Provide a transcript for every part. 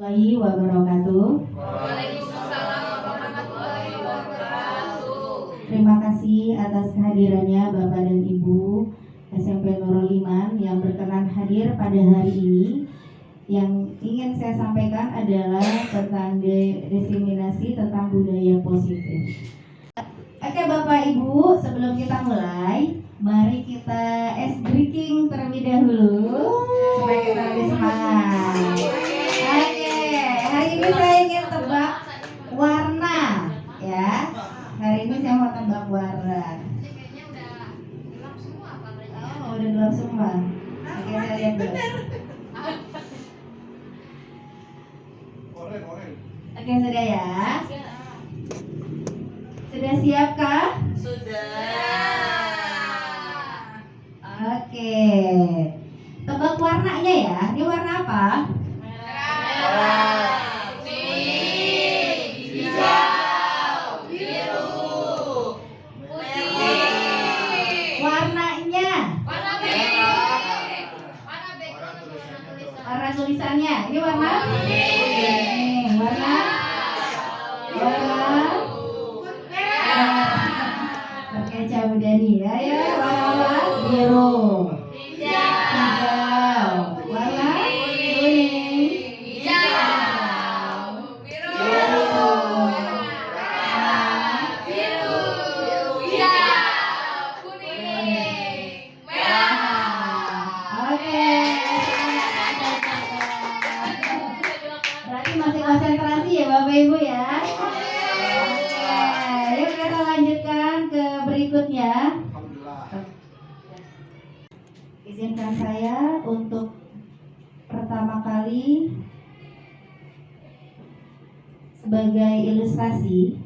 warahmatullahi wabarakatuh. Waalaikumsalam warahmatullahi wabarakatuh. Terima kasih atas kehadirannya Bapak dan Ibu SMP Nurul Iman yang berkenan hadir pada hari ini. Yang ingin saya sampaikan adalah tentang diskriminasi, tentang budaya positif. Oke Bapak Ibu, sebelum kita mulai, mari kita ice breaking terlebih dahulu supaya kita lebih semangat. Oke, hari ini saya ingin tebak warna, ya. Hari ini saya mau tebak warna. Kayaknya udah gelap semua Pak. Oh, udah gelap semua. Oke, saya lihat dulu. Oke, sudah ya. Sudah siapkah? Sudah. Oke. Tebak warnanya ya. Ini warna apa? Merah, kuning, hijau, biru, putih. Warnanya. Warna background. Warna background tulisan. Warna tulisannya. Ini warna? Kuning. Warna? Warna? Pakai cabu dani ya. Ya, warna apa? Biru. Hijau. Warna? Kuning. Hijau, biru, hijau, kuning, merah. Oke. Berarti masih konsentrasi ya Bapak Ibu ya. Oke. Yuk kita lanjutkan ke berikutnya. Izinkan saya untuk pertama kali sebagai ilustrasi.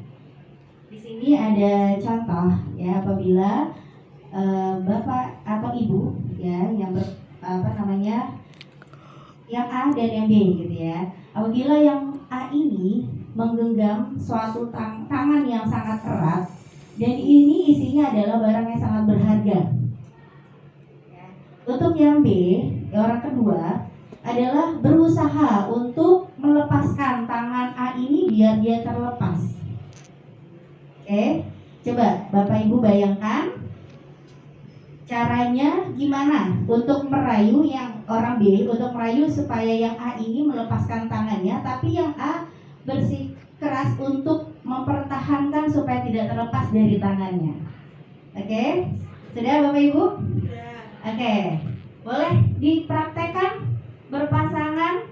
Di sini ada contoh ya, apabila Bapak atau Ibu ya yang yang A dan yang B gitu ya. Apabila yang A ini menggenggam suatu tangan yang sangat erat dan ini isinya adalah barang yang sangat berharga. Ya. Untuk yang B, orang kedua adalah berusaha untuk melepaskan tangan A ini biar dia terlepas. Oke, coba Bapak Ibu bayangkan caranya gimana untuk merayu yang orang B, untuk merayu supaya yang A ini melepaskan tangannya, tapi yang A bersikeras untuk mempertahankan supaya tidak terlepas dari tangannya. Oke, sudah Bapak Ibu? Oke, boleh dipraktekkan berpasangan.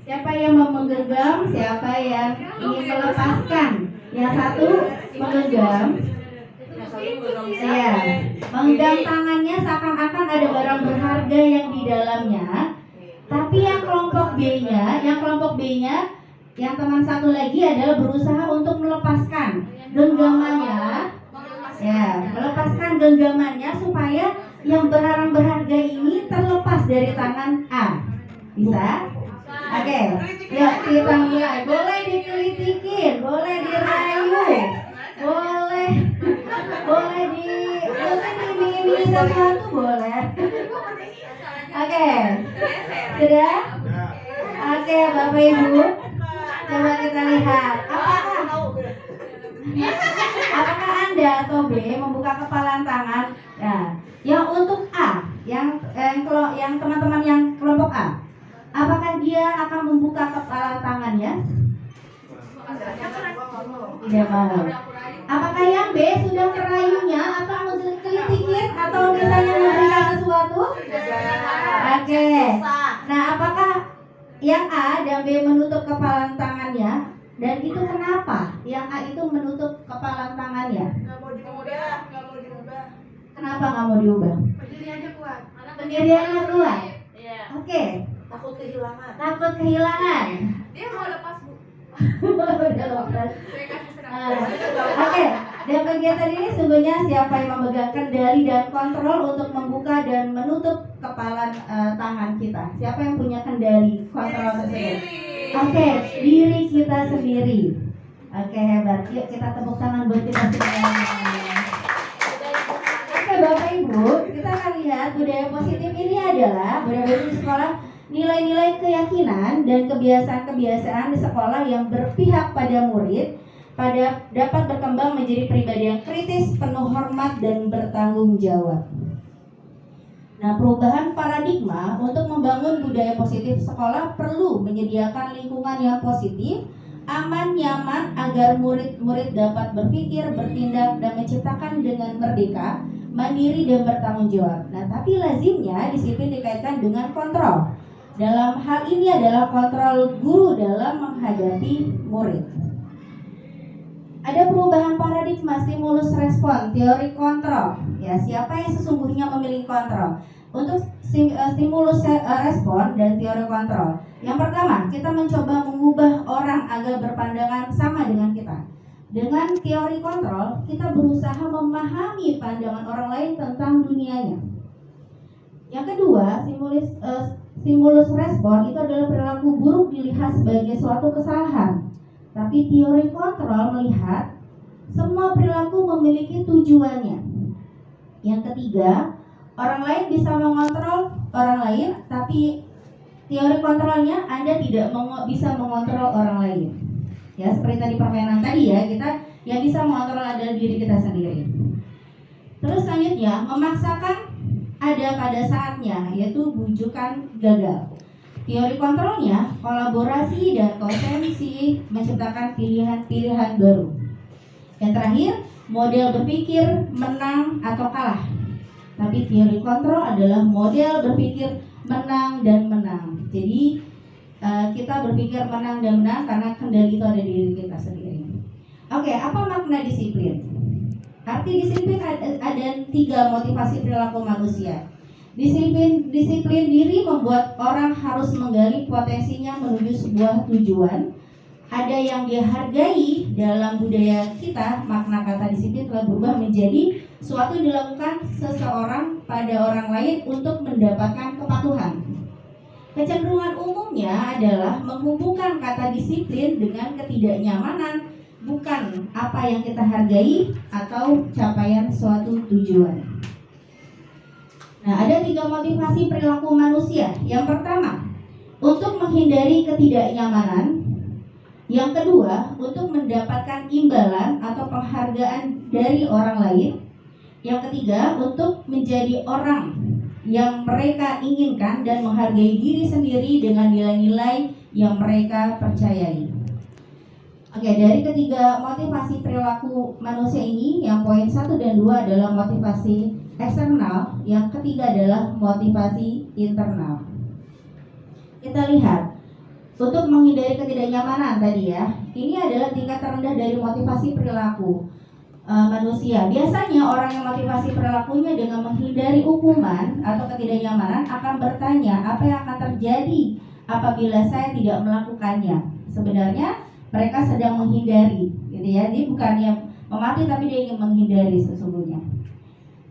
Siapa yang mau menggenggam, siapa yang ingin melepaskan. Yang satu menggenggam. Iya, menggenggam tangannya seakan-akan ada barang berharga yang di dalamnya. Tapi yang kelompok B-nya, yang teman satu lagi adalah berusaha untuk melepaskan genggamannya. Ya, melepaskan genggamannya supaya yang barang berharga ini terlepas dari tangan A. Bisa? Oke, yuk kita mulai. Boleh dikelitikin, boleh dirayu, boleh ini sesuatu boleh. Oke, sudah? Oke, Bapak Ibu, coba kita lihat. Apakah Anda atau B membuka kepalan tangan? Nah, yang untuk A, yang teman-teman yang kelompok A, apakah dia akan membuka kepalan tangannya? Tidak mau. Apakah yang B sudah merayunya atau mengelitikin atau misalnya memberikan sesuatu? Oke. Nah, apakah yang A dan B menutup kepalan tangannya? Dan itu kenapa yang A itu menutup kepalan tangannya? Nggak mau diubah. Kenapa nggak mau diubah? Pendiriannya kuat. Pendiriannya kuat. Iya. Oke. Takut kehilangan. Takut kehilangan. Dia mau lepas Bu. Udah lepas. Saya kasih serang. Oke, dan kegiatan ini sungguhnya siapa yang memegang kendali dan kontrol untuk membuka dan menutup kepalan tangan kita? Siapa yang punya kendali kontrol tersebut? Oke, diri kita sendiri. Oke, hebat. Yuk kita tepuk tangan buat kita semua. Oke Bapak Ibu, kita akan lihat budaya positif ini adalah budaya positif di sekolah nilai-nilai keyakinan dan kebiasaan-kebiasaan di sekolah yang berpihak pada murid dapat berkembang menjadi pribadi yang kritis, penuh hormat, dan bertanggung jawab. Nah, perubahan paradigma untuk membangun budaya positif sekolah perlu menyediakan lingkungan yang positif, aman, nyaman, agar murid-murid dapat berpikir, bertindak, dan menciptakan dengan merdeka, mandiri, dan bertanggung jawab. Nah, tapi lazimnya disiplin dikaitkan dengan kontrol. Dalam hal ini adalah kontrol guru dalam menghadapi murid. Ada perubahan paradigma stimulus respon, teori kontrol. Ya, siapa yang sesungguhnya memiliki kontrol? Untuk stimulus respon dan teori kontrol. Yang pertama, kita mencoba mengubah orang agar berpandangan sama dengan kita. Dengan teori kontrol, kita berusaha memahami pandangan orang lain tentang dunianya. Yang kedua, stimulus respon itu adalah perilaku buruk dilihat sebagai suatu kesalahan. Tapi teori kontrol melihat semua perilaku memiliki tujuannya. Yang ketiga, orang lain bisa mengontrol orang lain, tapi teori kontrolnya Anda tidak bisa mengontrol orang lain. Ya, seperti tadi permainan tadi ya, kita yang bisa mengontrol adalah diri kita sendiri. Terus selanjutnya, memaksakan ada pada saatnya, yaitu bujukan gagal. Teori kontrolnya, kolaborasi dan konsensi menciptakan pilihan-pilihan baru. Yang terakhir, model berpikir menang atau kalah. Tapi teori kontrol adalah model berpikir menang dan menang. Jadi kita berpikir menang dan menang karena kendali itu ada di diri kita sendiri. Oke, apa makna disiplin? Arti disiplin ada 3 motivasi perilaku manusia. Disiplin diri membuat orang harus menggali potensinya menuju sebuah tujuan. Ada yang dihargai dalam budaya kita. Makna kata disiplin telah berubah menjadi suatu yang dilakukan seseorang pada orang lain untuk mendapatkan kepatuhan. Kecenderungan umumnya adalah menghubungkan kata disiplin dengan ketidaknyamanan, bukan apa yang kita hargai atau capaian suatu tujuan. Nah, ada 3 motivasi perilaku manusia. Yang pertama, untuk menghindari ketidaknyamanan. Yang kedua, untuk mendapatkan imbalan atau penghargaan dari orang lain. Yang ketiga, untuk menjadi orang yang mereka inginkan dan menghargai diri sendiri dengan nilai-nilai yang mereka percayai. Oke, dari ketiga motivasi perilaku manusia ini, yang poin 1 dan 2 adalah motivasi eksternal, yang ketiga adalah motivasi internal. Kita lihat, untuk menghindari ketidaknyamanan tadi ya, ini adalah tingkat terendah dari motivasi perilaku manusia. Biasanya orang yang motivasi perilakunya dengan menghindari hukuman atau ketidaknyamanan akan bertanya apa yang akan terjadi apabila saya tidak melakukannya. Sebenarnya mereka sedang menghindari, gitu ya. Jadi bukannya memati tapi dia ingin menghindari sesungguhnya.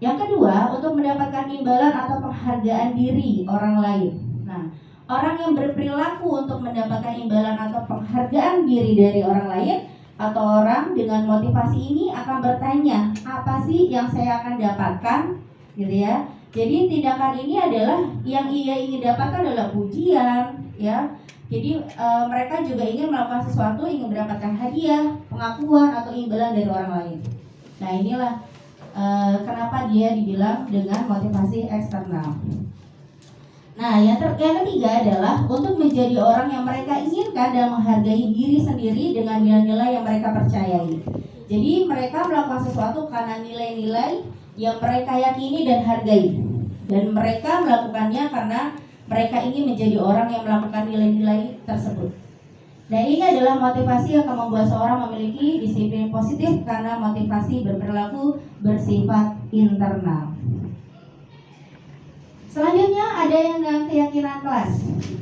Yang kedua, untuk mendapatkan imbalan atau penghargaan diri orang lain. Nah, orang yang berperilaku untuk mendapatkan imbalan atau penghargaan diri dari orang lain atau orang dengan motivasi ini akan bertanya, apa sih yang saya akan dapatkan, gitu ya. Jadi tindakan ini adalah yang ia ingin dapatkan adalah pujian, ya. Jadi mereka juga ingin melakukan sesuatu, ingin mendapatkan hadiah, pengakuan atau imbalan dari orang lain. Nah, inilah kenapa dia dibilang dengan motivasi eksternal. Nah, yang ketiga adalah untuk menjadi orang yang mereka inginkan dan menghargai diri sendiri dengan nilai-nilai yang mereka percayai. Jadi mereka melakukan sesuatu karena nilai-nilai yang mereka yakini dan hargai. Dan mereka melakukannya karena mereka ingin menjadi orang yang melakukan nilai-nilai tersebut. Nah, ini adalah motivasi yang akan membuat seorang memiliki disiplin positif karena motivasi berperilaku bersifat internal. Selanjutnya ada yang dengan keyakinan kelas.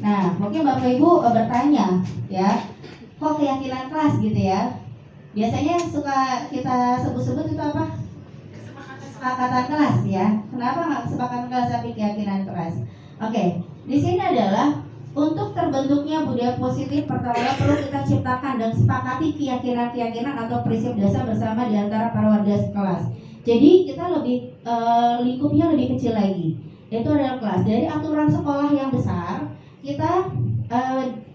Nah, mungkin Bapak Ibu bertanya, ya, kok keyakinan kelas gitu ya? Biasanya suka kita sebut-sebut itu apa? Kesepakatan kelas ya. Kenapa nggak kesepakatan kelas tapi keyakinan kelas? Oke, di sini adalah untuk terbentuknya budaya positif, pertama perlu kita ciptakan dan sepakati keyakinan-keyakinan atau prinsip dasar bersama di antara para warga kelas. Jadi kita lingkupnya lebih kecil lagi. Itu adalah kelas. Dari aturan sekolah yang besar, kita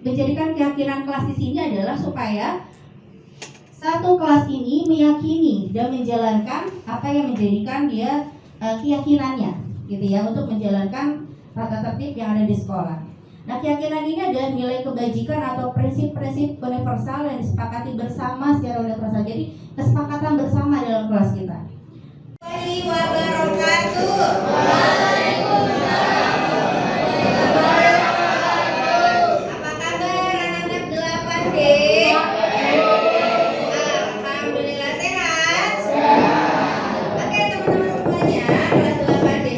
menjadikan keyakinan kelas di sini adalah supaya satu kelas ini meyakini dan menjalankan apa yang menjadikan dia keyakinannya, gitu ya, untuk menjalankan tata tertib yang ada di sekolah. Nah, keyakinan ini adalah nilai kebajikan atau prinsip-prinsip universal yang disepakati bersama secara universal. Jadi kesepakatan bersama dalam kelas kita. Apa kabar anak-anak 8D? Alhamdulillah sehat. Oke teman-teman semuanya, kelas 8D.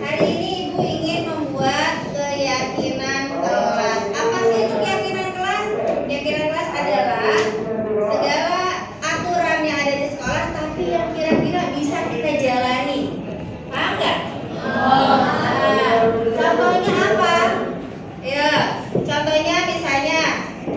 Hari ini Ibu ingin membuat keyakinan kelas. Apa sih itu keyakinan kelas? Keyakinan kelas adalah segala aturan yang ada di sekolah tapi yang kira-kira bisa kita jalani. Paham nggak? Contohnya apa? Ya, contohnya misalnya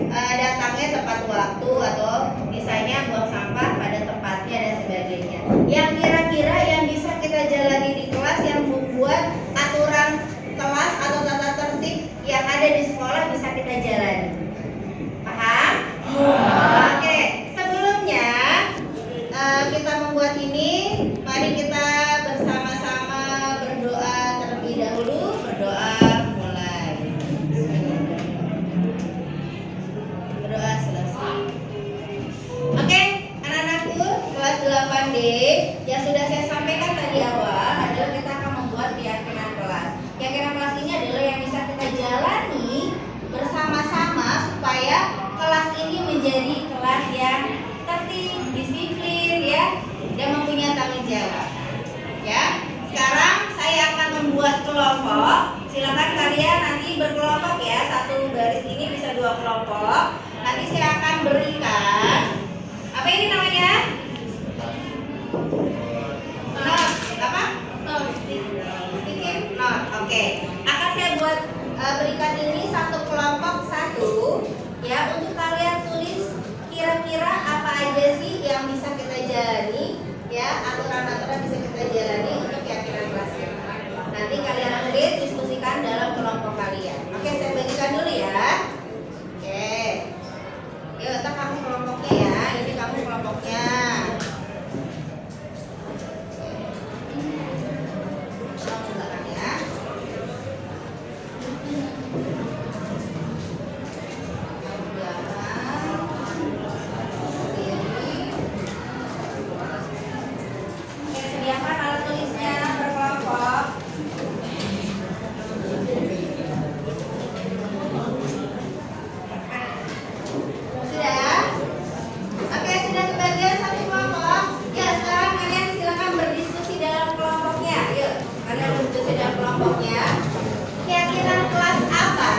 datangnya tepat waktu atau misalnya buang sampah pada tempatnya dan sebagainya. Yang kira-kira yang bisa kita jalani di kelas yang membuat aturan kelas atau tata tertib yang ada di sekolah bisa kita jalani. Paham? Oke, sebelumnya kita membuat ini, mari kita bersama-sama berdoa terlebih dahulu. Berdoa mulai. Berdoa selesai. Oke, anak-anakku kelas 8D yang sudah saya sampaikan tadi awal adalah kita akan membuat keyakinan kelas. Keyakinan kelas ini adalah yang bisa kita jalani bersama-sama supaya kelas ini menjadi kelas yang tertib, disiplin ya, dan mempunyai tanggung jawab. Ya, sekarang saya akan membuat kelompok. Silakan kalian nanti berkelompok ya, satu garis ini bisa 2 kelompok. Nanti saya akan berikan apa ini namanya? Not, apa? Sticky not. Oke. Akan saya buat berikan ini satu kelompok satu ya, untuk kalian tulis kira-kira apa aja sih yang bisa kita jalani ya, aturan-aturan bisa kita jalani untuk keyakinan kelas ini. Nanti kalian tulis, diskusikan dalam kelompok kalian. Oke, saya bagikan dulu ya. Oke. Yuk, tak kamu kelompoknya ya. Ini kamu kelompoknya. Tolong belakang ya. Oke, sediakan alat tulisnya berkelompok. Sudah? Oke, sudah kebagian satu kelompok. Ya, sekarang kalian silakan berdiskusi dalam kelompoknya. Yuk, kalian berdiskusi dalam kelompoknya. Keyakinan kelas apa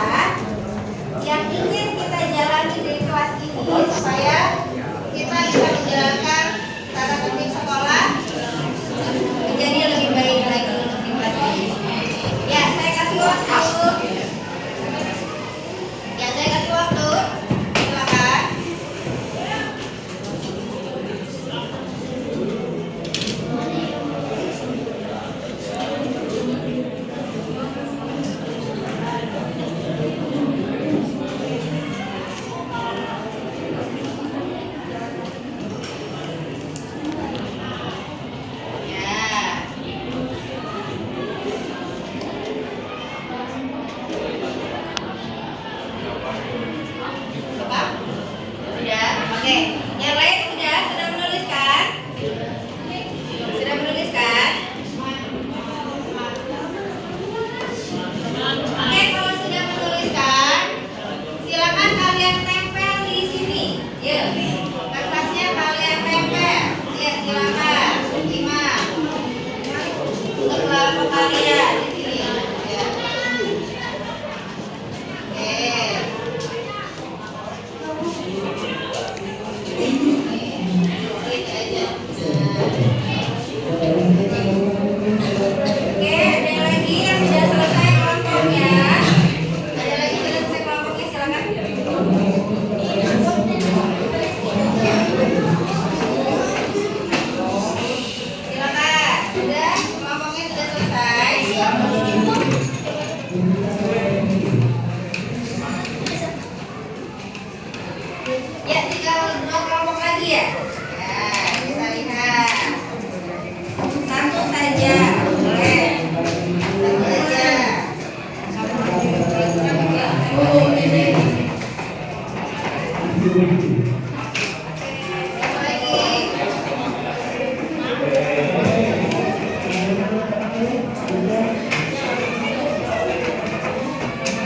yang ingin kita jalani di kelas ini supaya kita bisa menjalankan tata tertib sekolah menjadi lebih baik lagi di kelas ini. Ya, saya kasih waktu. Ya, saya kasih waktu. Silakan. Ya. Apa? Sudah? Oke. Yang lain sudah menuliskan? Sudah menuliskan? Oke, kalau sudah menuliskan, silakan kalian tempel di sini. Ya, kertasnya kalian tempel. Ya, silakan. Terima. Untuk kelompok kalian di sini. Ya. Oke. Ya, tinggal 2 kelompok lagi ya. Ya, kita lihat. Satu saja, boleh. Satu aja. Satu lagi.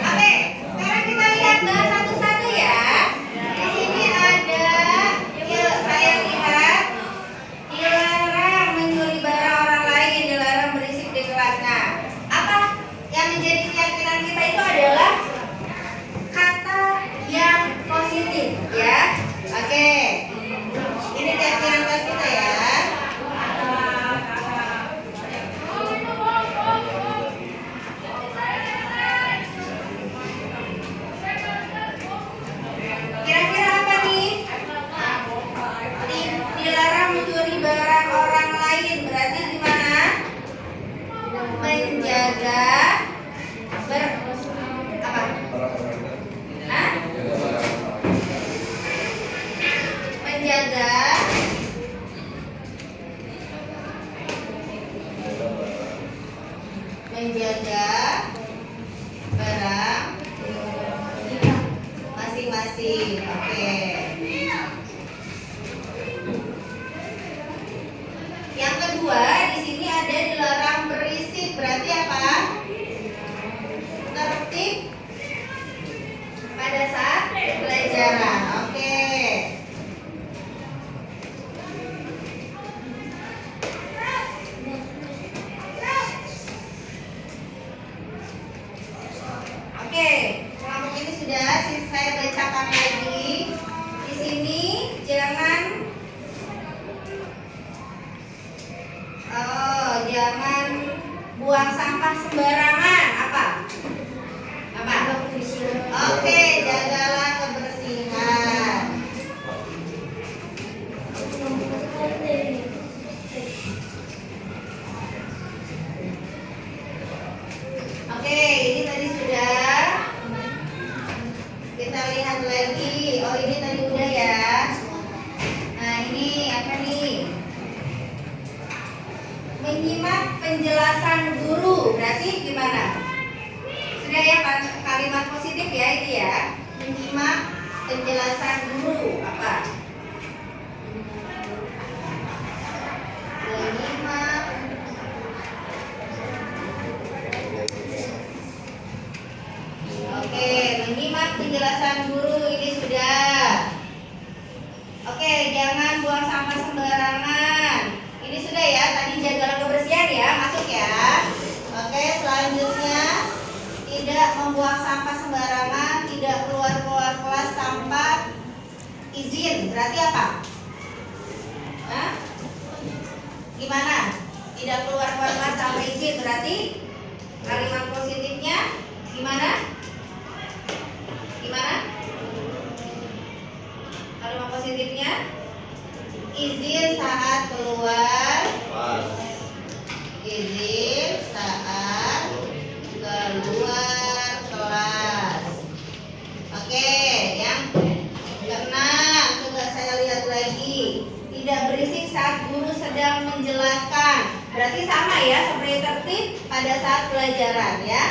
Oke, sekarang kita lihat bahas satu-satu ya. Di sini ada, yuk saya lihat, dilarang mencuri barang orang lain, dilarang berisik di kelas. Nah, apa yang menjadi keyakinan kita itu adalah kata yang positif ya. Oke, ini keyakinan kelas kita ya. Kira-kira apa nih? Dilarang mencuri barang orang lain berarti gimana? Menjaga apa? Hah? Menjaga barang masing-masing. Oke. Yang kedua, di sini ada dilarang berisik. Berarti apa? Tertib pada saat pelajaran. Oke. Oke, kelompok ini sudah saya bacakan lagi. Di sini jangan buang sampah sembarangan. Apa? Oke, jagalah kebersihan. Oke, ini tadi sudah. Kita lihat lagi. Oh, ini tadi udah ya. Nah, ini apa nih? Menyimak penjelasan guru. Berarti gimana? Sudah ya, kalimat positif ya ini ya. Menyimak penjelasan guru. Apa? Menyimak Oke, menyimak penjelasan guru ini sudah. Oke, jangan buang sampah sembarangan. Ini sudah ya, tadi jagalah kebersihan ya, masuk ya. Oke, selanjutnya tidak membuang sampah sembarangan, tidak keluar kelas tanpa izin. Berarti apa? Hah? Gimana? Tidak keluar kelas tanpa izin berarti kalimat positifnya gimana? Kalimat positifnya izin saat keluar. Izin saat keluar kelas. Oke, yang keenam, coba saya lihat lagi. Tidak berisik saat guru sedang menjelaskan. Berarti sama ya, seperti tertib pada saat pelajaran ya.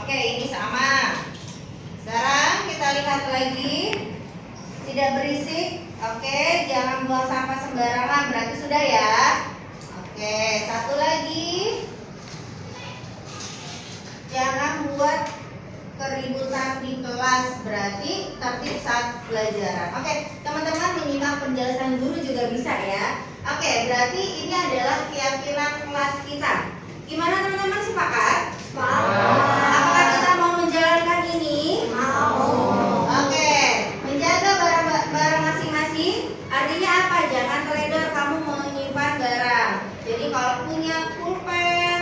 Oke, ini sama. Sekarang kita lihat lagi. Tidak berisik. Oke, jangan buang sampah sembarangan. Berarti sudah ya. Oke, satu lagi. Jangan buat keributan di kelas. Berarti tertib saat pelajaran. Oke, teman-teman menyimak penjelasan guru juga bisa ya. Oke, berarti ini adalah keyakinan kelas kita. Gimana teman-teman, sepakat? Apakah kita mau menjalankan ini? Oke, menjaga barang masing-masing. Artinya apa? Jangan teledor kamu menyimpan barang. Jadi kalau punya pulpen,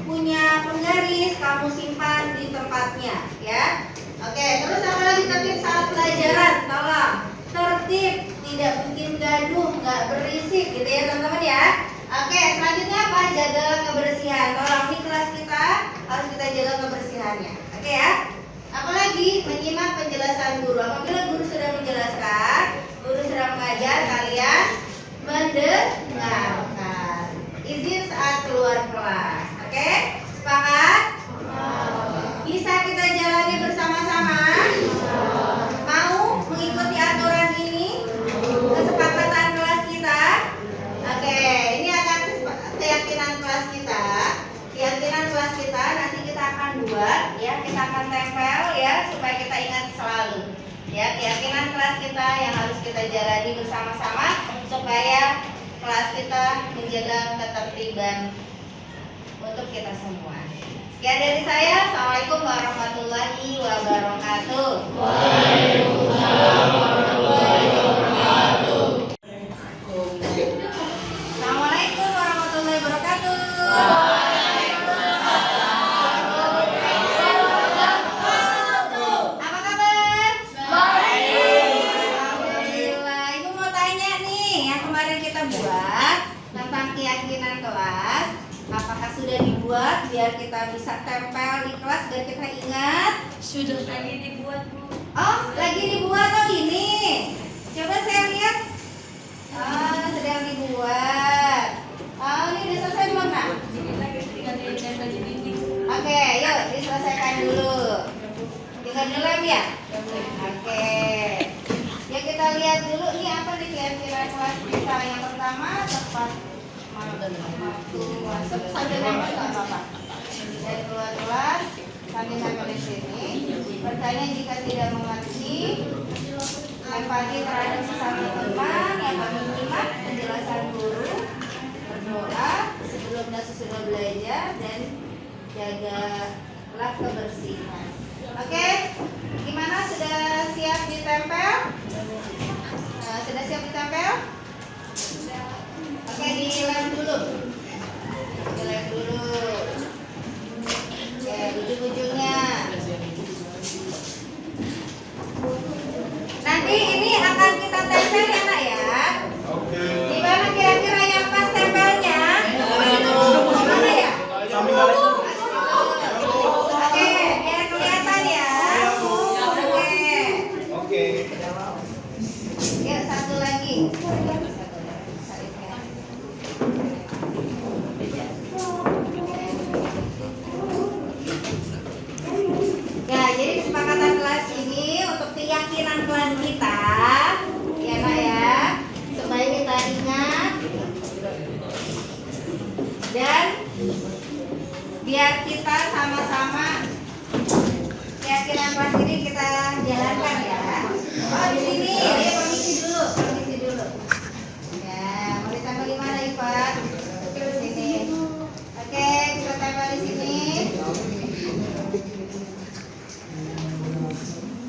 punya penggaris, kamu simpan di tempatnya ya. Oke, terus apa lagi tertib saat pelajaran? Tolong tertib, tidak bikin gaduh, nggak berisik gitu ya teman-teman ya. Oke, selanjutnya apa? Jagalah kebersihan. Tolong di kelas kita harus kita jaga kebersihannya. Oke ya. Apalagi menyimak penjelasan guru. Apabila guru sudah menjelaskan, kelas kita yang harus kita jalani bersama-sama supaya kelas kita menjaga ketertiban untuk kita semua. Sekian dari saya. Assalamualaikum warahmatullahi wabarakatuh. Waalaikumsalam warahmatullahi wabarakatuh. Assalamualaikum warahmatullahi wabarakatuh. Apa kabar? Alhamdulillah. Ibu mau tanya nih, yang kemarin kita buat tentang keyakinan kelas, apakah sudah dibuat biar kita bisa tempel di kelas biar kita ingat? Sudah lagi dibuat, Bu. Oh, lagi dibuat. Oh, ini. Coba saya lihat. Sedang dibuat. Ini udah selesai belum, Nak? Lagi tinggal ditempel di dinding. Oke, yuk diselesaikan dulu. Tinggal dilem ya? Oke. Ya kita lihat dulu nih apa nih kira-kira kelas kita. Yang pertama tepat waktu masuk sambil nempel nggak apa-apa. Dan keluar kelas sambil nempel di sini. Pertanyaan jika tidak mengerti, empati terhadap sesama teman yang kami menyimak penjelasan guru, berdoa sebelum dan sesudah belajar, dan jagalah kebersihan. Oke, gimana? Sudah siap ditempel? Sudah siap ditempel? Oke, dilem dulu. Dilem dulu. Oke, ujung-ujungnya. Nanti ini akan kita tempel ya, Nak ya. Oke. Di mana kira-kira yang pas tempelnya? Mana ya? Oke, biar kelihatan ya. Oke. Yuk, satu lagi. Ya, jadi kesepakatan kelas ini untuk keyakinan kelas kita, ya Nak ya, supaya kita ingat dan biar kita sama-sama keyakinan kelas ini kita jalankan ya. Oh, di sini, ya permisi dulu. Ya, mau ditempel di mana, Iva? Di sini. Oke, kita tempel di sini.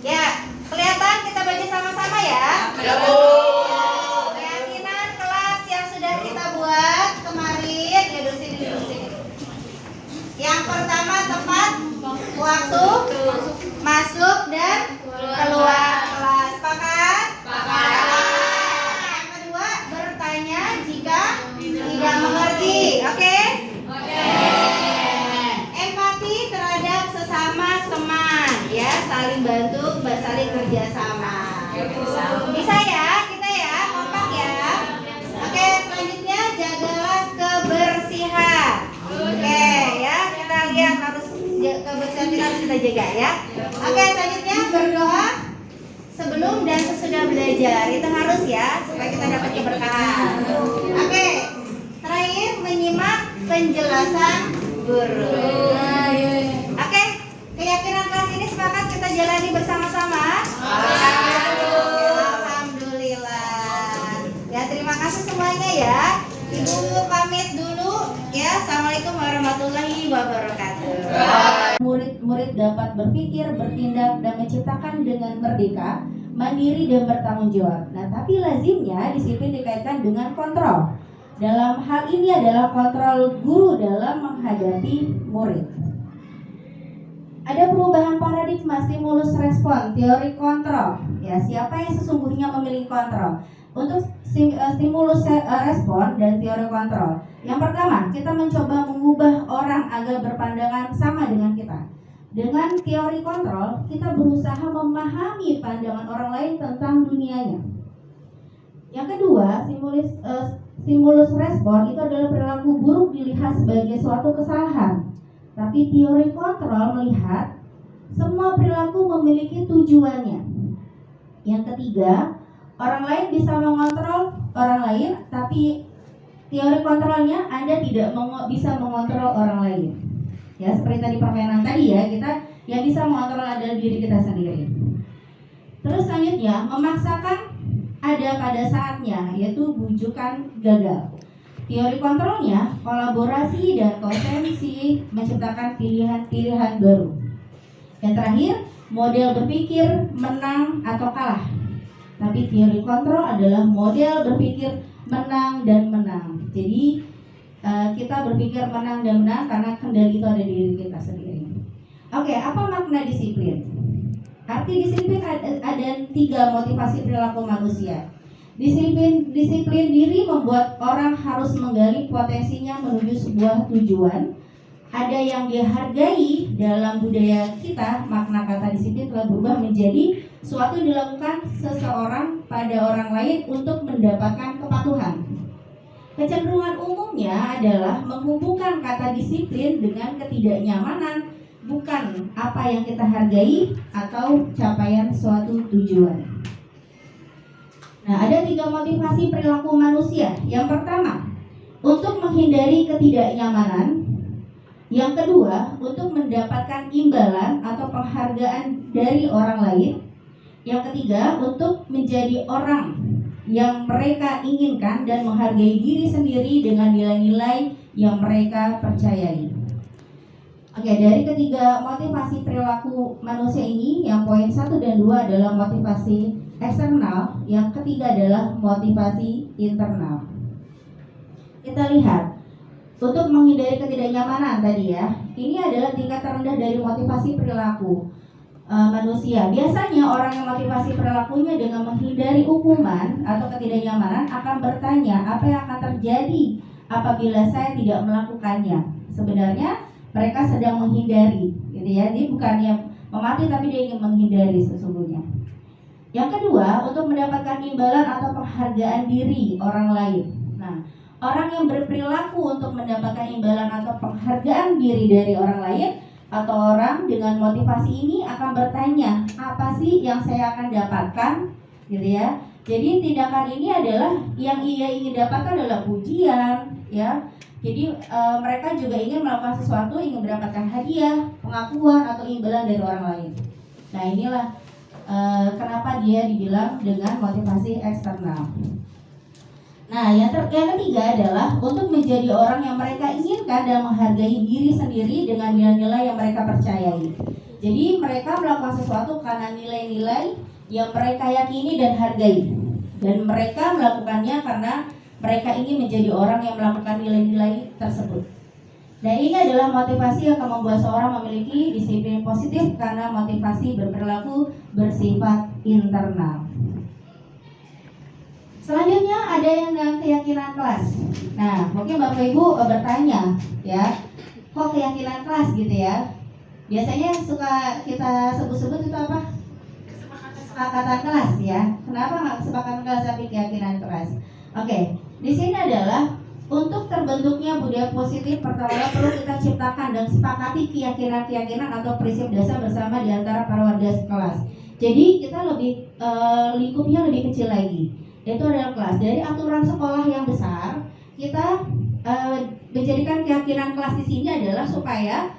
Ya, kelihatan kita baca sama-sama ya. Keyakinan kelas yang sudah kita buat kemarin. Ya, duduk sini. Yang pertama tepat waktu masuk dan keluar kelas. Sepakat? Yang kedua bertanya jika tidak mengerti. Oke? Empati terhadap sesama teman, ya, saling bantu, saling kerjasama. Bisa ya, kita ya, kompak ya. Oke, selanjutnya jagalah kebersihan. Oke, ya, kita lihat harus kebersihan kita harus kita jaga ya. Oke, selanjutnya berdoa sebelum dan sesudah belajar, itu harus ya, supaya kita dapat keberkahan. Oke, terakhir menyimak penjelasan guru. Oke, keyakinan kelas ini sepakat kita jalani bersama-sama. Alhamdulillah. Ya, terima kasih semuanya ya. Ibu pamit dulu ya. Assalamualaikum warahmatullahi wabarakatuh. Murid-murid dapat berpikir, bertindak, dan menciptakan dengan merdeka, mandiri, dan bertanggung jawab. Nah, tapi lazimnya disiplin dikaitkan dengan kontrol. Dalam hal ini adalah kontrol guru dalam menghadapi murid. Ada perubahan paradigma stimulus respon, teori kontrol. Ya, siapa yang sesungguhnya memiliki kontrol? Untuk stimulus respon dan teori kontrol. Yang pertama, kita mencoba mengubah orang agar berpandangan sama dengan kita. Dengan teori kontrol, kita berusaha memahami pandangan orang lain tentang dunianya. Yang kedua, stimulus respon itu adalah perilaku buruk dilihat sebagai suatu kesalahan. Tapi teori kontrol melihat semua perilaku memiliki tujuannya. Yang ketiga, orang lain bisa mengontrol orang lain, tapi teori kontrolnya Anda tidak bisa mengontrol orang lain. Ya, seperti tadi permainan tadi ya, kita yang bisa mengontrol adalah diri kita sendiri. Terus selanjutnya, memaksakan ada pada saatnya, yaitu bujukan gagal. Teori kontrolnya, kolaborasi dan konsensi menciptakan pilihan-pilihan baru. Yang terakhir, model berpikir menang atau kalah. Tapi teori kontrol adalah model berpikir menang dan menang. Jadi kita berpikir menang dan menang karena kendali itu ada di diri kita sendiri. Oke, apa makna disiplin? Arti disiplin ada 3 motivasi perilaku manusia. Disiplin diri membuat orang harus menggali potensinya menuju sebuah tujuan. Ada yang dihargai dalam budaya kita, makna kata disiplin telah berubah menjadi suatu yang dilakukan seseorang pada orang lain untuk mendapatkan kepatuhan. Kecenderungan umumnya adalah menghubungkan kata disiplin dengan ketidaknyamanan, bukan apa yang kita hargai atau capaian suatu tujuan. Nah, ada 3 motivasi perilaku manusia. Yang pertama, untuk menghindari ketidaknyamanan. Yang kedua, untuk mendapatkan imbalan atau penghargaan dari orang lain. Yang ketiga, untuk menjadi orang yang mereka inginkan dan menghargai diri sendiri dengan nilai-nilai yang mereka percayai. Oke, dari ketiga motivasi perilaku manusia ini, yang poin 1 dan 2 adalah motivasi eksternal, yang ketiga adalah motivasi internal. Kita lihat, untuk menghindari ketidaknyamanan tadi ya, ini adalah tingkat terendah dari motivasi perilaku manusia. Biasanya orang yang motivasi perilakunya dengan menghindari hukuman atau ketidaknyamanan akan bertanya apa yang akan terjadi apabila saya tidak melakukannya. Sebenarnya mereka sedang menghindari, gitu ya. Jadi bukannya memati tapi dia ingin menghindari sesungguhnya. Yang kedua, untuk mendapatkan imbalan atau penghargaan diri orang lain. Nah, orang yang berperilaku untuk mendapatkan imbalan atau penghargaan diri dari orang lain atau orang dengan motivasi ini akan bertanya, apa sih yang saya akan dapatkan, gitu ya. Jadi tindakan ini adalah yang ia ingin dapatkan adalah pujian, ya. Jadi mereka juga ingin melakukan sesuatu, ingin mendapatkan hadiah, pengakuan atau imbalan dari orang lain. Nah, inilah kenapa dia dibilang dengan motivasi eksternal. Nah, yang ketiga adalah untuk menjadi orang yang mereka inginkan dan menghargai diri sendiri dengan nilai-nilai yang mereka percayai. Jadi mereka melakukan sesuatu karena nilai-nilai yang mereka yakini dan hargai. Dan mereka melakukannya karena mereka ingin menjadi orang yang melakukan nilai-nilai tersebut. Nah, ini adalah motivasi yang akan membuat seorang memiliki disiplin positif karena motivasi berperilaku bersifat internal. Selanjutnya ada yang dengan keyakinan kelas. Nah, mungkin Bapak Ibu bertanya, ya, kok keyakinan kelas gitu ya? Biasanya suka kita sebut-sebut itu apa? Kesepakatan kelas ya. Kenapa nggak kesepakatan kelas tapi keyakinan kelas? Oke, di sini adalah untuk terbentuknya budaya positif, pertama perlu kita ciptakan dan sepakati keyakinan-keyakinan atau prinsip dasar bersama di antara para warga kelas. Jadi kita lebih lingkupnya lebih kecil lagi. Itu adalah kelas. Dari aturan sekolah yang besar, kita menjadikan keyakinan kelas di sini adalah supaya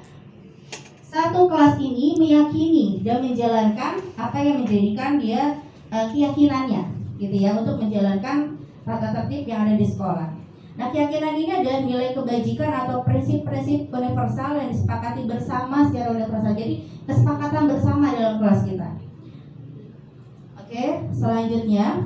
satu kelas ini meyakini dan menjalankan apa yang menjadikan dia keyakinannya, gitu ya, untuk menjalankan tata tertib yang ada di sekolah. Nah, keyakinan ini adalah nilai kebajikan atau prinsip-prinsip universal yang disepakati bersama secara universal. Jadi kesepakatan bersama dalam kelas kita. Oke, selanjutnya.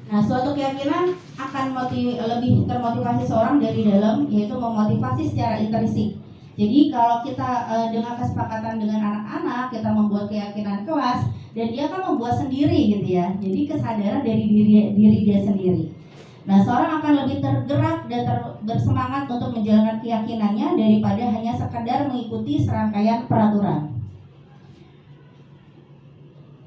Nah, suatu keyakinan akan lebih termotivasi seorang dari dalam, yaitu memotivasi secara intrinsik. Jadi kalau kita dengan kesepakatan dengan anak-anak, kita membuat keyakinan kelas, dan dia akan membuat sendiri gitu ya. Jadi kesadaran dari diri dia sendiri. Nah, seorang akan lebih tergerak dan bersemangat untuk menjalankan keyakinannya daripada hanya sekedar mengikuti serangkaian peraturan.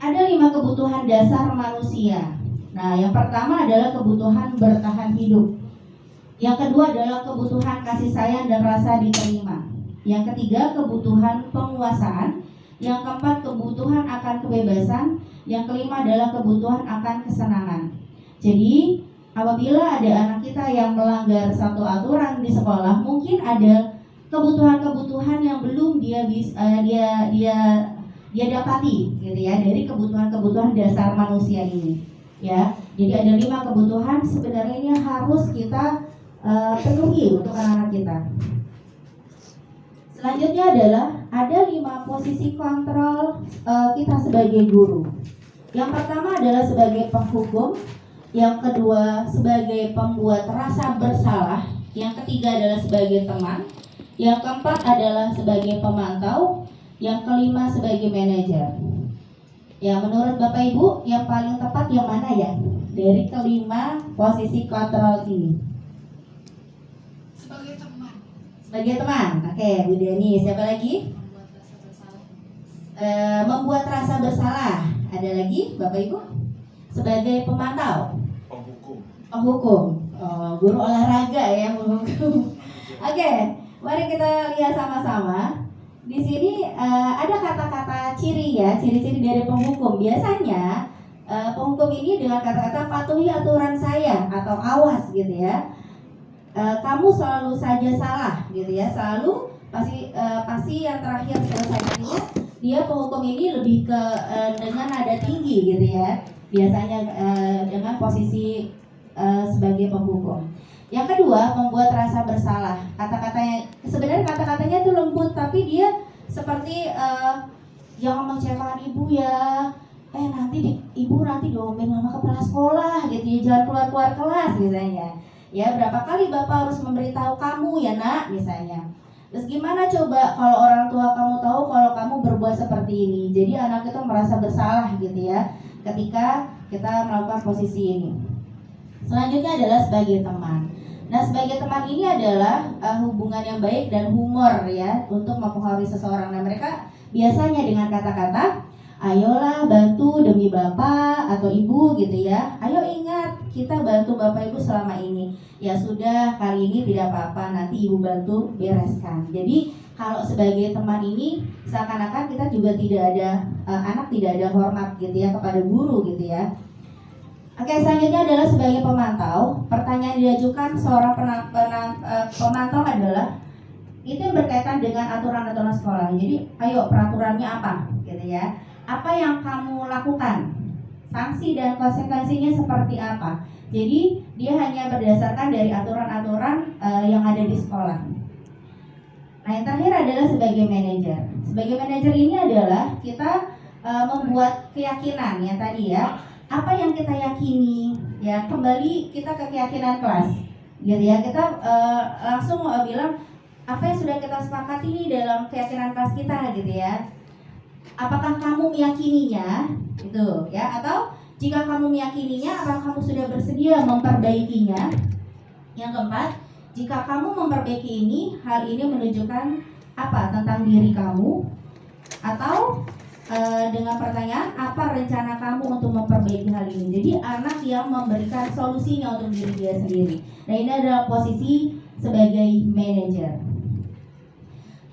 Ada 5 kebutuhan dasar manusia. Nah, yang pertama adalah kebutuhan bertahan hidup. Yang kedua adalah kebutuhan kasih sayang dan rasa diterima. Yang ketiga, kebutuhan penguasaan. Yang keempat, kebutuhan akan kebebasan. Yang kelima adalah kebutuhan akan kesenangan. Jadi, apabila ada anak kita yang melanggar satu aturan di sekolah, mungkin ada kebutuhan-kebutuhan yang belum dia dia dapati gitu ya dari kebutuhan-kebutuhan dasar manusia ini ya. Jadi ada 5 kebutuhan sebenarnya ini harus kita penuhi untuk anak-anak kita. Selanjutnya adalah ada 5 posisi kontrol kita sebagai guru. Yang pertama adalah sebagai penghukum, yang kedua sebagai pembuat rasa bersalah, yang ketiga adalah sebagai teman, yang keempat adalah sebagai pemantau, yang kelima sebagai manajer. Ya, menurut Bapak Ibu yang paling tepat yang mana ya dari kelima posisi kontrol ini? Sebagai teman. Sebagai teman. Oke, Bu Deni, siapa lagi? Membuat rasa bersalah. Ada lagi Bapak Ibu? Sebagai pemantau. Penghukum. Penghukum. Oh, guru olahraga ya penghukum. Oke, mari kita lihat sama-sama. Di sini ada kata-kata ciri ya, ciri-ciri dari penghukum. Biasanya penghukum ini dengan kata-kata patuhi aturan saya atau awas gitu ya. Kamu selalu saja salah gitu ya, selalu pasti yang terakhir selesainya dia penghukum ini lebih ke dengan nada tinggi gitu ya. Biasanya dengan posisi sebagai penghukum. Yang kedua, membuat rasa bersalah. Kata-katanya sebenarnya kata-katanya itu lembut, tapi dia seperti jangan mengecewakan ibu ya. Ibu nanti diomelin sama kepala sekolah gitu ya. Jangan keluar kelas misalnya. Ya, berapa kali Bapak harus memberitahu kamu ya nak misalnya. Terus gimana coba kalau orang tua kamu tahu kalau kamu berbuat seperti ini. Jadi anak itu merasa bersalah gitu ya ketika kita melakukan posisi ini. Selanjutnya adalah sebagai teman. Nah, sebagai teman ini adalah hubungan yang baik dan humor ya untuk mempengaruhi seseorang. Nah, mereka biasanya dengan kata-kata, ayolah bantu demi bapak atau ibu gitu ya. Ayo ingat kita bantu bapak ibu selama ini. Ya sudah, kali ini tidak apa-apa, nanti ibu bantu bereskan. Jadi kalau sebagai teman ini seakan-akan kita juga tidak ada anak tidak ada hormat gitu ya kepada guru gitu ya. Oke, selanjutnya adalah sebagai pemantau. Pertanyaan diajukan seorang pemantau adalah itu yang berkaitan dengan aturan-aturan sekolah. Jadi, ayo peraturannya apa, gitu ya? Apa yang kamu lakukan? Sanksi dan konsekuensinya seperti apa? Jadi, dia hanya berdasarkan dari aturan-aturan yang ada di sekolah. Nah, yang terakhir adalah sebagai manajer. Sebagai manajer ini adalah kita membuat keyakinan ya tadi ya. Apa yang kita yakini ya, kembali kita ke keyakinan kelas gitu ya. Kita langsung bilang apa yang sudah kita sepakati ini dalam keyakinan kelas kita gitu ya. Apakah kamu meyakininya gitu ya, atau jika kamu meyakininya apakah kamu sudah bersedia memperbaikinya. Yang keempat, jika kamu memperbaiki ini, hal ini menunjukkan apa tentang diri kamu, atau dengan pertanyaan apa rencana kamu untuk memperbaiki hal ini. Jadi anak yang memberikan solusinya untuk diri dia sendiri. Nah, ini adalah posisi sebagai manajer.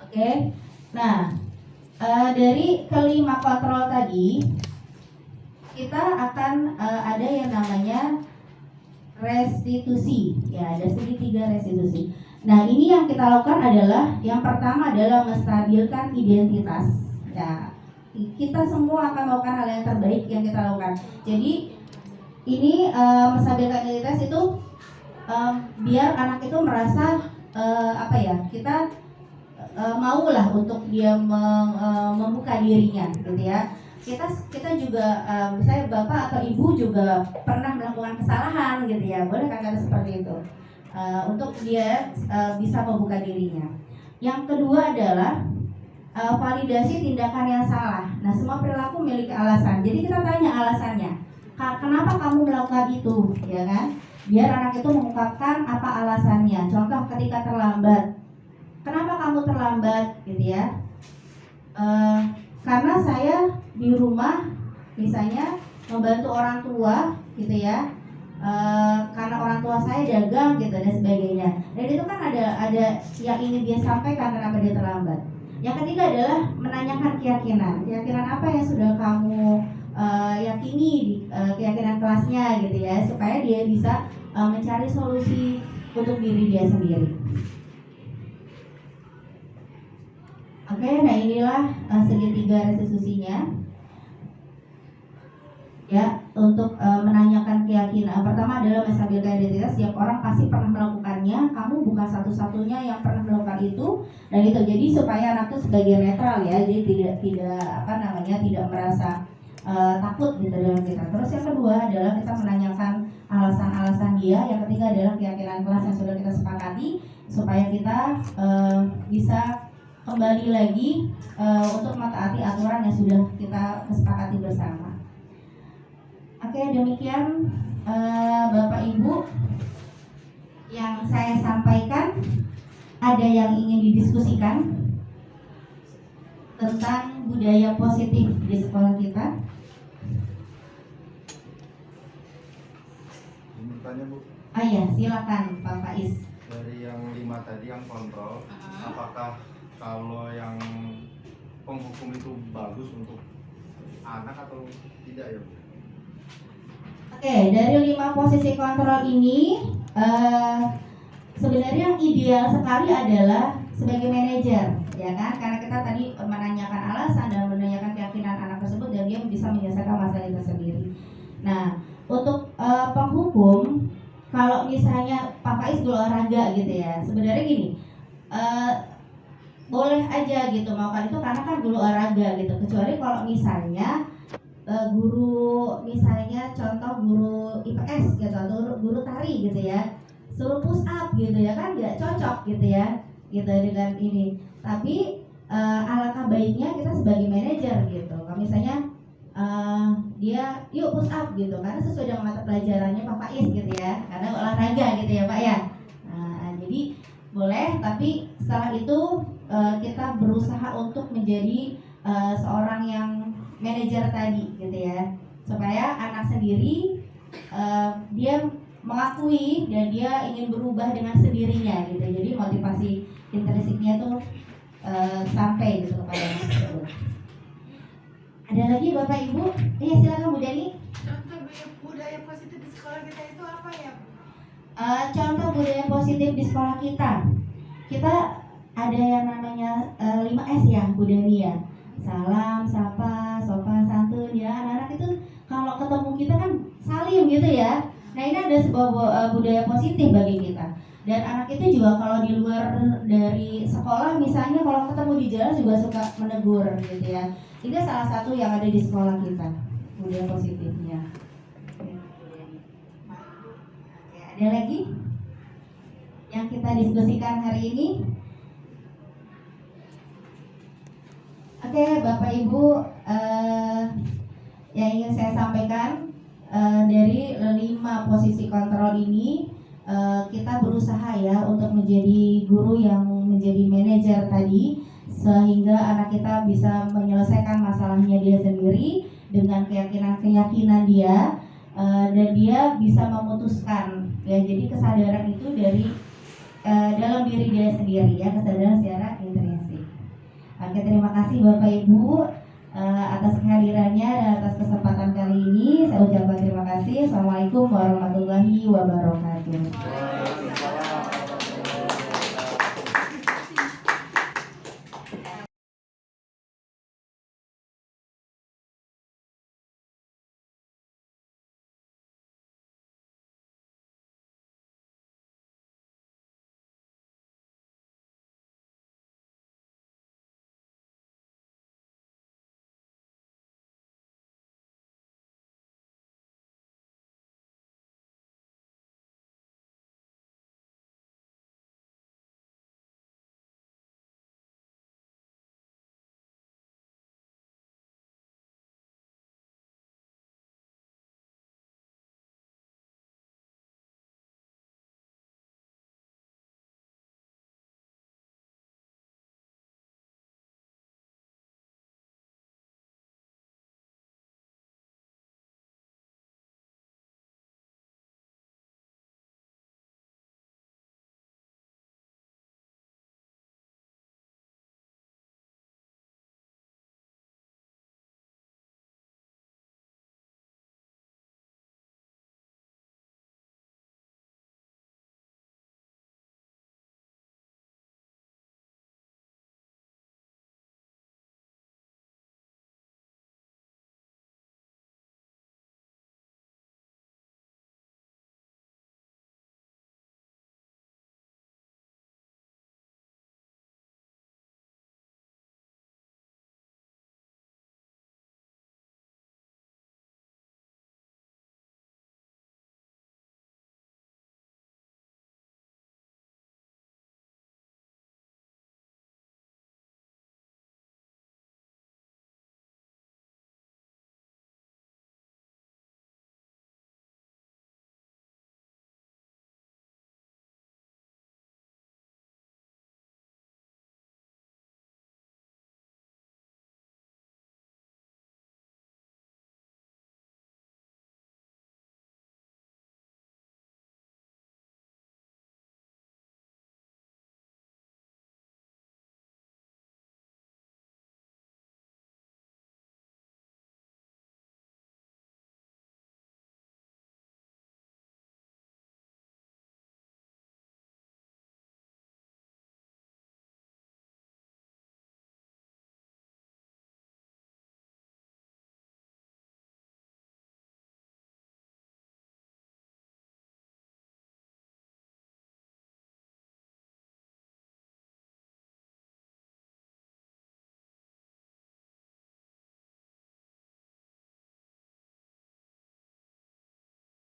Oke. Nah, dari kelima kontrol tadi kita akan ada yang namanya restitusi. Ya, ada segitiga restitusi. Nah, ini yang kita lakukan adalah yang pertama adalah menstabilkan identitas. Ya, kita semua akan melakukan hal yang terbaik yang kita lakukan. Jadi ini menstabilkan identitas itu biar anak itu merasa kita maulah untuk dia membuka dirinya gitu ya. Kita juga misalnya bapak atau ibu juga pernah melakukan kesalahan gitu ya, boleh kata seperti itu untuk dia bisa membuka dirinya. Yang kedua adalah validasi tindakan yang salah. Nah, semua perilaku memiliki alasan. Jadi kita tanya alasannya. Kenapa kamu melakukan itu, ya kan? Biar anak itu mengungkapkan apa alasannya. Contoh ketika terlambat. Kenapa kamu terlambat, gitu ya? Karena saya di rumah, misalnya membantu orang tua, gitu ya. Karena orang tua saya dagang, gitu dan sebagainya. Dan itu kan ada yang ingin dia sampaikan kenapa dia terlambat. Yang ketiga adalah menanyakan keyakinan. Keyakinan apa yang sudah kamu yakini di keyakinan kelasnya gitu ya, supaya dia bisa mencari solusi untuk diri dia sendiri. Oke, Oke, nah inilah segitiga restitusinya. Ya, untuk menanyakan keyakinan. Pertama adalah menstabilkan identitas. Setiap orang pasti pernah melakukannya. Kamu bukan satu-satunya yang pernah melakukan itu. Dan itu jadi supaya anak itu sebagai netral ya, jadi tidak merasa takut gitu dalam kita. Terus yang kedua adalah kita menanyakan alasan-alasan dia. Yang ketiga adalah keyakinan kelas yang sudah kita sepakati supaya kita bisa kembali lagi untuk mentaati aturan yang sudah kita kesepakati bersama. Oke, demikian Bapak Ibu yang saya sampaikan. Ada yang ingin didiskusikan tentang budaya positif di sekolah kita? Bertanya Bu, Iya, silakan Pak Faiz. dari yang 5 tadi yang kontrol, apakah kalau yang penghukum itu bagus untuk anak atau tidak ya Bu? Oke, dari 5 posisi kontrol ini sebenarnya yang ideal sekali adalah sebagai manajer, ya kan? Karena kita tadi menanyakan alasan dan menanyakan keyakinan anak tersebut dan dia bisa menyelesaikan masalah itu sendiri. Nah, untuk penghukum, kalau misalnya Pak Faiz guru olahraga gitu ya, sebenarnya gini, boleh aja gitu melakukan itu karena kan guru olahraga gitu. Kecuali kalau misalnya guru, misalnya contoh guru IPS gitu atau guru tari gitu ya, suruh push up gitu ya kan nggak cocok gitu ya gitu dengan ini. Tapi alangkah baiknya kita sebagai manajer gitu, kalau misalnya dia yuk push up gitu karena sesuai dengan mata pelajarannya Pak Faiz gitu ya, karena olahraga gitu ya Pak ya. Jadi boleh, tapi setelah itu kita berusaha untuk menjadi seorang yang manajer tadi gitu ya, supaya anak sendiri dia mengakui dan dia ingin berubah dengan sendirinya gitu. Jadi motivasi intrinsiknya tuh sampai gitu kepada anak tersebut. Ada lagi Bapak Ibu? Iya, silakan Bu Dani. Contoh budaya positif di sekolah kita itu apa ya? Contoh budaya positif di sekolah kita ada yang namanya 5S ya Bu Dani ya. Salam, sapa, sopan, santun ya. Anak-anak itu kalau ketemu kita kan salim gitu ya. Nah, ini ada sebuah budaya positif bagi kita. Dan anak itu juga kalau di luar dari sekolah misalnya kalau ketemu di jalan juga suka menegur gitu ya. Ini salah satu yang ada di sekolah kita, budaya positifnya. Oke, ada lagi yang kita diskusikan hari ini? Oke, Bapak Ibu, yang ingin saya sampaikan dari 5 posisi kontrol ini, kita berusaha ya untuk menjadi guru yang menjadi manajer tadi, sehingga anak kita bisa menyelesaikan masalahnya dia sendiri dengan keyakinan dia, dan dia bisa memutuskan ya. Jadi kesadaran itu dari dalam diri dia sendiri ya, kesadaran secara intrinsik. Oke, terima kasih Bapak Ibu atas kehadirannya dan atas kesempatan kali ini. Saya ucapkan terima kasih. Assalamualaikum warahmatullahi wabarakatuh.